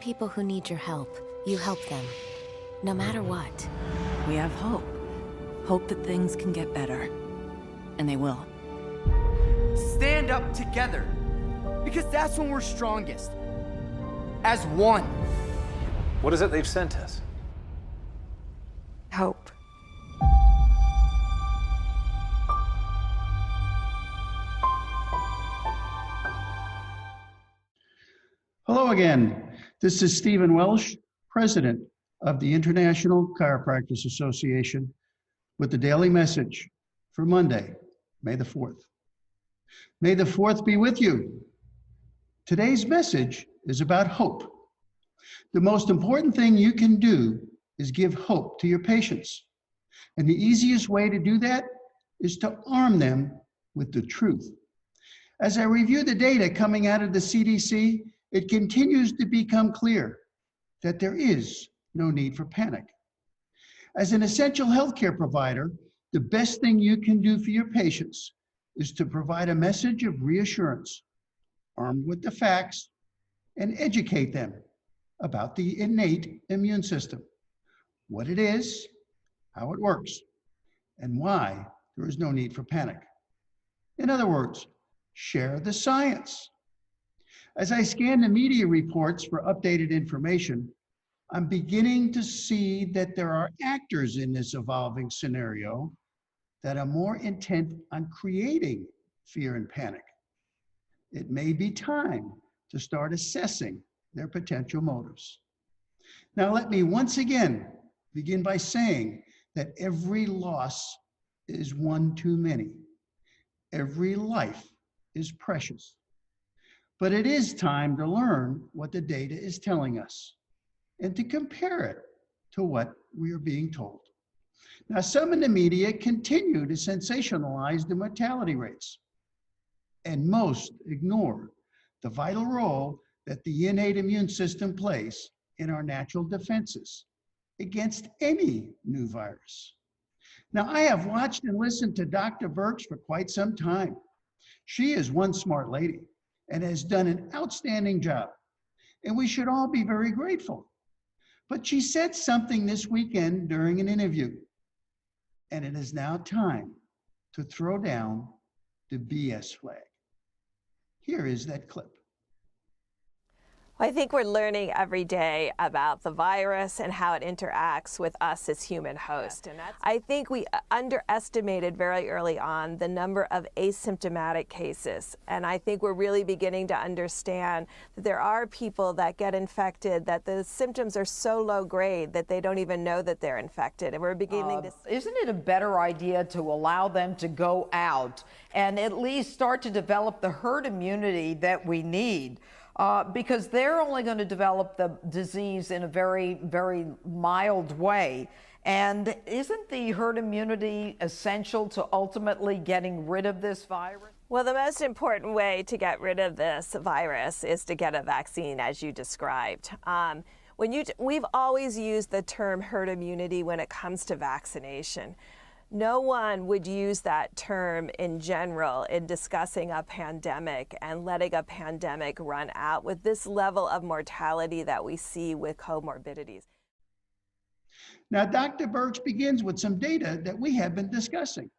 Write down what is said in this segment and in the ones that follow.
people who need your help, you help them, no matter what. We have hope. Hope that things can get better. And they will. Stand up together, because that's when we're strongest. As one. What is it they've sent us? Hope. Hello again. This is Stephen Welsh, President of the International Chiropractors Association, with the Daily Message for Monday, May the 4th. May the 4th be with you. Today's message is about hope. The most important thing you can do is give hope to your patients. And the easiest way to do that is to arm them with the truth. As I review the data coming out of the CDC, it continues to become clear that there is no need for panic. As an essential healthcare provider, the best thing you can do for your patients is to provide a message of reassurance, armed with the facts, and educate them about the innate immune system, what it is, how it works, and why there is no need for panic. In other words, share the science. As I scan the media reports for updated information, I'm beginning to see that there are actors in this evolving scenario that are more intent on creating fear and panic. It may be time to start assessing their potential motives. Now, let me once again begin by saying that every loss is one too many. Every life is precious. But it is time to learn what the data is telling us and to compare it to what we are being told. Now, some in the media continue to sensationalize the mortality rates, and most ignore the vital role that the innate immune system plays in our natural defenses against any new virus. Now, I have watched and listened to Dr. Birch for quite some time. She is one smart lady and has done an outstanding job, and we should all be very grateful. But she said something this weekend during an interview, and it is now time to throw down the BS flag. Here is that clip. I think we're learning every day about the virus and how it interacts with us as human hosts. And I think we underestimated very early on the number of asymptomatic cases. And I think we're really beginning to understand that there are people that get infected, that the symptoms are so low grade that they don't even know that they're infected. And we're beginning to... Isn't it a better idea to allow them to go out and at least start to develop the herd immunity that we need? Because they're only going to develop the disease in a very, very mild way. And isn't the herd immunity essential to ultimately getting rid of this virus? Well, the most important way to get rid of this virus is to get a vaccine, as you described. We've always used the term herd immunity when it comes to vaccination. No one would use that term in general in discussing a pandemic and letting a pandemic run out with this level of mortality that we see with comorbidities. Now, Dr. Birch begins with some data that we have been discussing.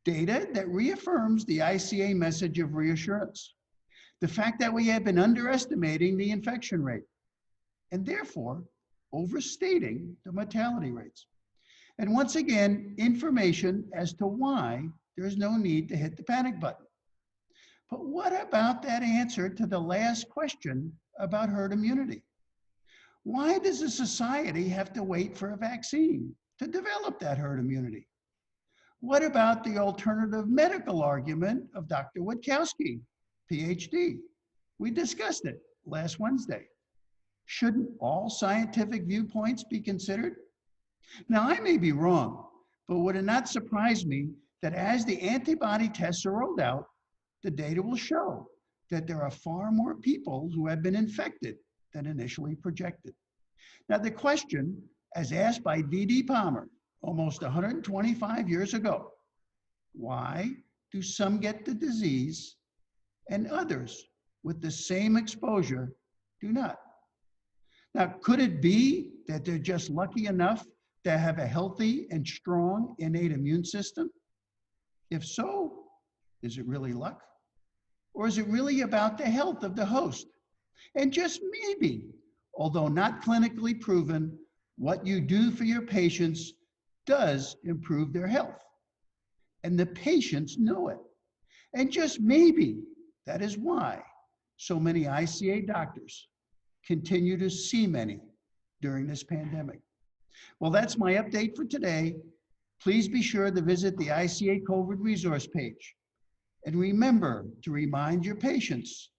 Data that reaffirms the ICA message of reassurance. The fact that we have been underestimating the infection rate and therefore overstating the mortality rates. And once again, information as to why there's no need to hit the panic button. But what about that answer to the last question about herd immunity? Why does a society have to wait for a vaccine to develop that herd immunity? What about the alternative medical argument of Dr. Witkowski, PhD? We discussed it last Wednesday. Shouldn't all scientific viewpoints be considered? Now, I may be wrong, but would it not surprise me that as the antibody tests are rolled out, the data will show that there are far more people who have been infected than initially projected. Now, the question, as asked by D.D. Palmer almost 125 years ago, why do some get the disease and others with the same exposure do not? Now, could it be that they're just lucky enough to have a healthy and strong innate immune system? If so, is it really luck? Or is it really about the health of the host? And just maybe, although not clinically proven, what you do for your patients does improve their health. And the patients know it. And just maybe that is why so many ICA doctors continue to see many during this pandemic. Well, that's my update for today. Please be sure to visit the ICA COVID resource page. And remember to remind your patients,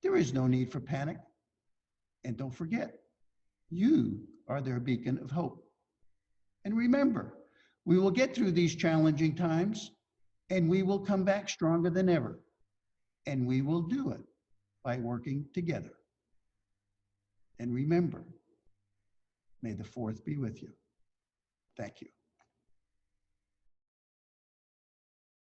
there is no need for panic. And don't forget, you are their beacon of hope. And remember, we will get through these challenging times and we will come back stronger than ever. And we will do it by working together. And remember, may the 4th be with you. Thank you.